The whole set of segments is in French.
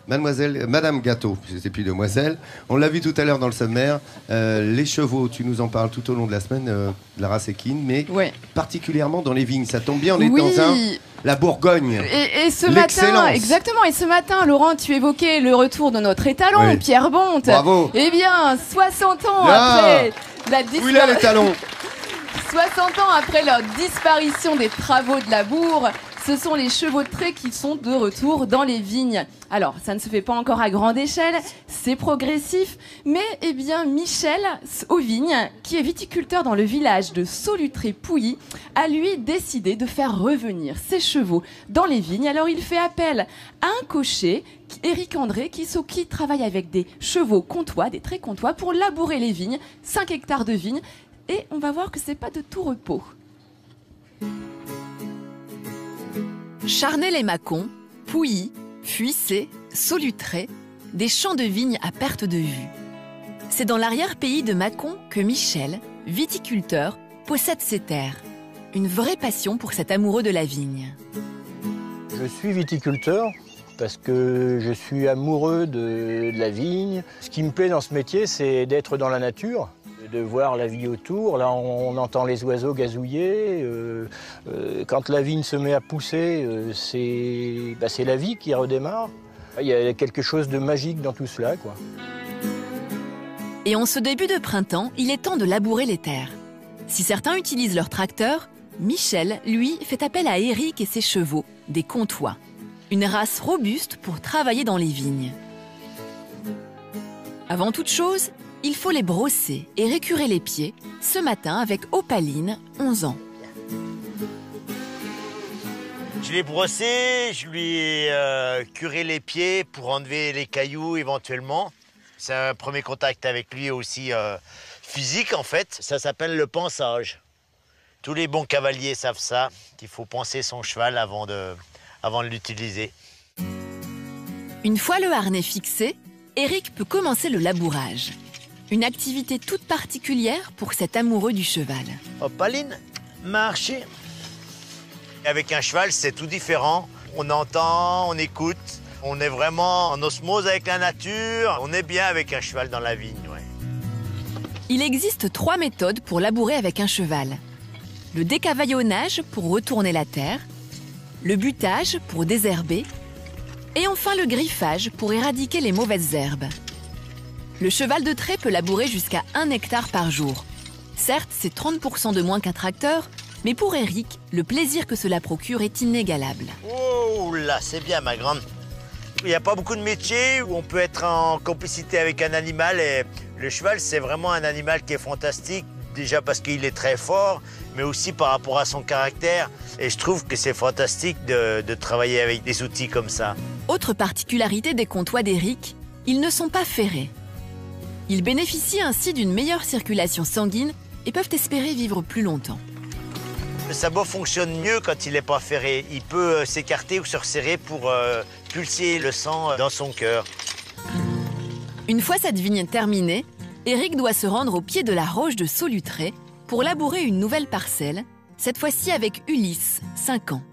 Madame Gâteau, c'est plus demoiselle. On l'a vu tout à l'heure dans le sommaire. Les chevaux, tu nous en parles tout au long de la semaine, de la race équine, mais particulièrement dans les vignes. Ça tombe bien, on est dans la Bourgogne. Et ce matin, exactement. Et ce matin, Laurent, tu évoquais le retour de notre étalon, Pierre Bonte. Bravo. Eh bien, 60 ans après la disparition. Où il est l'étalon? 60 ans après leur disparition des travaux de labour, ce sont les chevaux de trait qui sont de retour dans les vignes. Alors, ça ne se fait pas encore à grande échelle, c'est progressif, mais eh bien Michel Auvigne, qui est viticulteur dans le village de Solutré-Pouilly, a lui décidé de faire revenir ses chevaux dans les vignes. Alors il fait appel à un cocher, Éric André, qui travaille avec des chevaux comtois, des traits comtois, pour labourer les vignes, 5 hectares de vignes, et on va voir que c'est pas de tout repos. Charnay-les-Mâcons, Pouilly, Fuissé, Solutré, des champs de vignes à perte de vue. C'est dans l'arrière-pays de Mâcon que Michel, viticulteur, possède ses terres. Une vraie passion pour cet amoureux de la vigne. Je suis viticulteur parce que je suis amoureux de la vigne. Ce qui me plaît dans ce métier, c'est d'être dans la nature, de voir la vie autour. Là, on entend les oiseaux gazouiller. Quand la vigne se met à pousser, c'est la vie qui redémarre. Il y a quelque chose de magique dans tout cela, quoi. Et en ce début de printemps, il est temps de labourer les terres. Si certains utilisent leur tracteur, Michel, lui, fait appel à Éric et ses chevaux, des comtois. Une race robuste pour travailler dans les vignes. Avant toute chose, il faut les brosser et récurer les pieds, ce matin avec Opaline, 11 ans. Je l'ai brossé, je lui ai curé les pieds pour enlever les cailloux éventuellement. C'est un premier contact avec lui aussi physique en fait. Ça s'appelle le pansage. Tous les bons cavaliers savent ça, qu'il faut panser son cheval avant de l'utiliser. Une fois le harnais fixé, Éric peut commencer le labourage. Une activité toute particulière pour cet amoureux du cheval. Opaline, marcher. Avec un cheval, c'est tout différent. On entend, on écoute, on est vraiment en osmose avec la nature. On est bien avec un cheval dans la vigne, ouais. Il existe 3 méthodes pour labourer avec un cheval. Le décavaillonnage pour retourner la terre, le butage pour désherber, et enfin le griffage pour éradiquer les mauvaises herbes. Le cheval de trait peut labourer jusqu'à 1 hectare par jour. Certes, c'est 30% de moins qu'un tracteur, mais pour Éric, le plaisir que cela procure est inégalable. Oh là, c'est bien ma grande. Il n'y a pas beaucoup de métiers où on peut être en complicité avec un animal et le cheval, c'est vraiment un animal qui est fantastique, déjà parce qu'il est très fort, mais aussi par rapport à son caractère. Et je trouve que c'est fantastique de travailler avec des outils comme ça. Autre particularité des comtois d'Éric, ils ne sont pas ferrés. Ils bénéficient ainsi d'une meilleure circulation sanguine et peuvent espérer vivre plus longtemps. Le sabot fonctionne mieux quand il n'est pas ferré. Il peut s'écarter ou se resserrer pour pulser le sang dans son cœur. Une fois cette vigne terminée, Éric doit se rendre au pied de la roche de Solutré pour labourer une nouvelle parcelle, cette fois-ci avec Ulysse, 5 ans.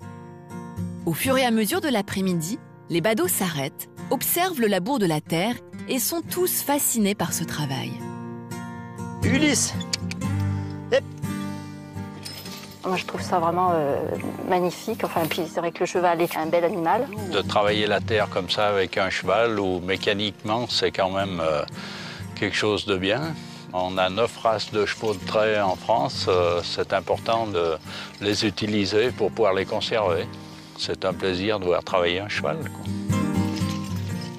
Au fur et à mesure de l'après-midi, les badauds s'arrêtent, observent le labour de la terre et sont tous fascinés par ce travail. Ulysse! Moi, je trouve ça vraiment magnifique. Enfin, puis c'est vrai que le cheval est un bel animal. De travailler la terre comme ça avec un cheval ou mécaniquement, c'est quand même quelque chose de bien. On a 9 races de chevaux de trait en France. C'est important de les utiliser pour pouvoir les conserver. C'est un plaisir de voir travailler un cheval, quoi.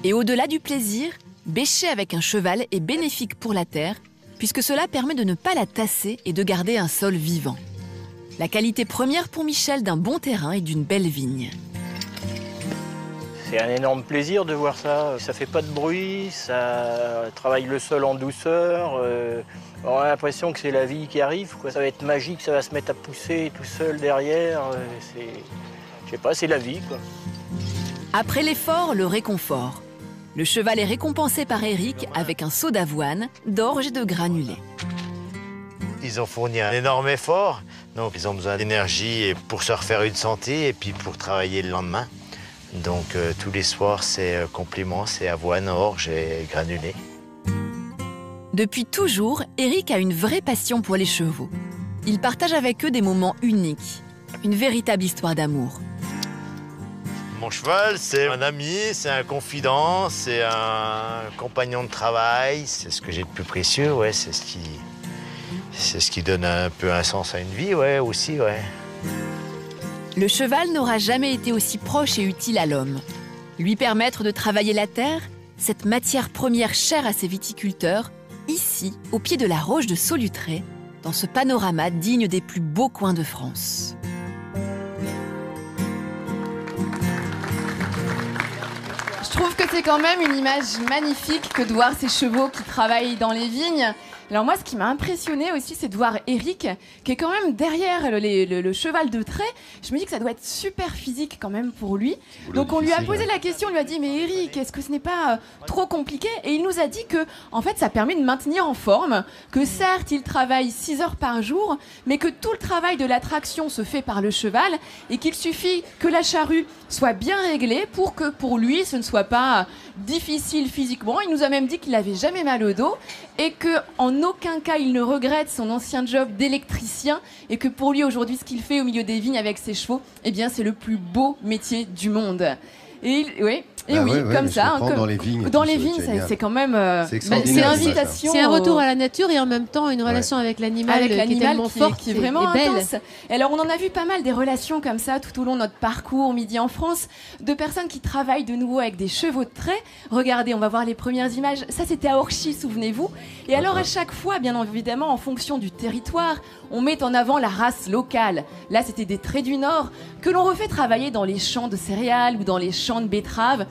Et au-delà du plaisir, bêcher avec un cheval est bénéfique pour la terre, puisque cela permet de ne pas la tasser et de garder un sol vivant. La qualité première pour Michel d'un bon terrain et d'une belle vigne. C'est un énorme plaisir de voir ça. Ça fait pas de bruit, ça travaille le sol en douceur. On a l'impression que c'est la vie qui arrive, quoi. Ça va être magique, ça va se mettre à pousser tout seul derrière. Je sais pas, c'est la vie, quoi. Après l'effort, le réconfort. Le cheval est récompensé par Éric avec un seau d'avoine, d'orge et de granulés. Ils ont fourni un énorme effort, donc ils ont besoin d'énergie pour se refaire une santé et puis pour travailler le lendemain. Donc tous les soirs, c'est complément, c'est avoine, orge et granulé. Depuis toujours, Eric a une vraie passion pour les chevaux. Il partage avec eux des moments uniques, une véritable histoire d'amour. Mon cheval, c'est un ami, c'est un confident, c'est un compagnon de travail. C'est ce que j'ai de plus précieux, ouais, c'est ce qui donne un peu un sens à une vie, ouais, aussi, ouais. Le cheval n'aura jamais été aussi proche et utile à l'homme. Lui permettre de travailler la terre, cette matière première chère à ses viticulteurs, ici, au pied de la roche de Solutré, dans ce panorama digne des plus beaux coins de France. Je trouve que c'est quand même une image magnifique que de voir ces chevaux qui travaillent dans les vignes. Alors moi, ce qui m'a impressionné aussi, c'est de voir Eric, qui est quand même derrière le cheval de trait. Je me dis que ça doit être super physique quand même pour lui. Donc on lui a posé la question, on lui a dit « Mais Eric, est-ce que ce n'est pas trop compliqué ?» Et il nous a dit que, en fait, ça permet de maintenir en forme, que certes, il travaille 6 heures par jour, mais que tout le travail de la traction se fait par le cheval et qu'il suffit que la charrue soit bien réglée pour que pour lui, ce ne soit pas difficile physiquement. Il nous a même dit qu'il n'avait jamais mal au dos et qu'en aucun cas il ne regrette son ancien job d'électricien et que pour lui aujourd'hui ce qu'il fait au milieu des vignes avec ses chevaux, eh bien c'est le plus beau métier du monde. Et oui, comme ça. Dans les vignes. Dans les vignes, c'est quand même. C'est invitation. C'est un retour à la nature et en même temps une relation avec l'animal qui est tellement forte, qui est vraiment intense. Et alors on en a vu pas mal des relations comme ça tout au long de notre parcours Midi en France, de personnes qui travaillent de nouveau avec des chevaux de trait. Regardez, on va voir les premières images. Ça c'était à Orchy, souvenez-vous. Et alors à chaque fois, bien évidemment, en fonction du territoire, on met en avant la race locale. Là, c'était des traits du Nord que l'on refait travailler dans les champs de céréales ou dans les champs de betteraves.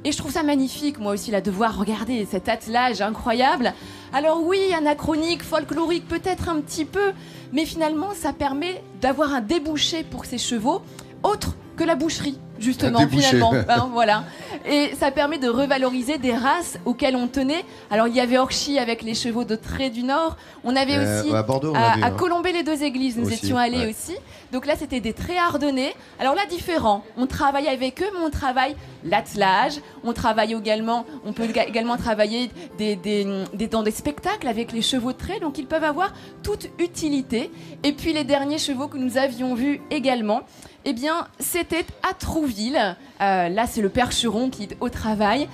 Et je trouve ça magnifique, moi aussi, là, de voir, regarder cet attelage incroyable. Alors oui, anachronique, folklorique, peut-être un petit peu, mais finalement, ça permet d'avoir un débouché pour ces chevaux, autre que la boucherie, justement, finalement. Voilà. Et ça permet de revaloriser des races auxquelles on tenait. Alors, il y avait Orchy avec les chevaux de trait du Nord. On avait aussi à Bordeaux, à Colombey-les-Deux-Églises, nous étions allés aussi. Donc là, c'était des traits ardennais. Alors là, différent. On travaille avec eux, mais on travaille l'attelage. On travaille également, on peut également travailler dans des spectacles avec les chevaux de trait. Donc, ils peuvent avoir toute utilité. Et puis, les derniers chevaux que nous avions vus également, eh bien, c'était à Trouville. Là, c'est le percheron qui est au travail.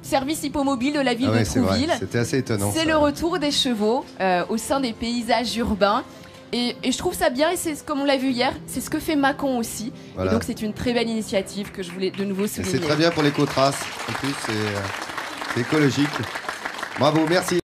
Service hippomobile de la ville de Trouville. C'était assez étonnant. C'est le retour des chevaux au sein des paysages urbains. Et je trouve ça bien, et c'est comme on l'a vu hier, c'est ce que fait Mâcon aussi. Voilà. Et donc c'est une très belle initiative que je voulais de nouveau souligner. C'est très bien pour l'éco-trace. En plus, c'est écologique. Bravo, merci.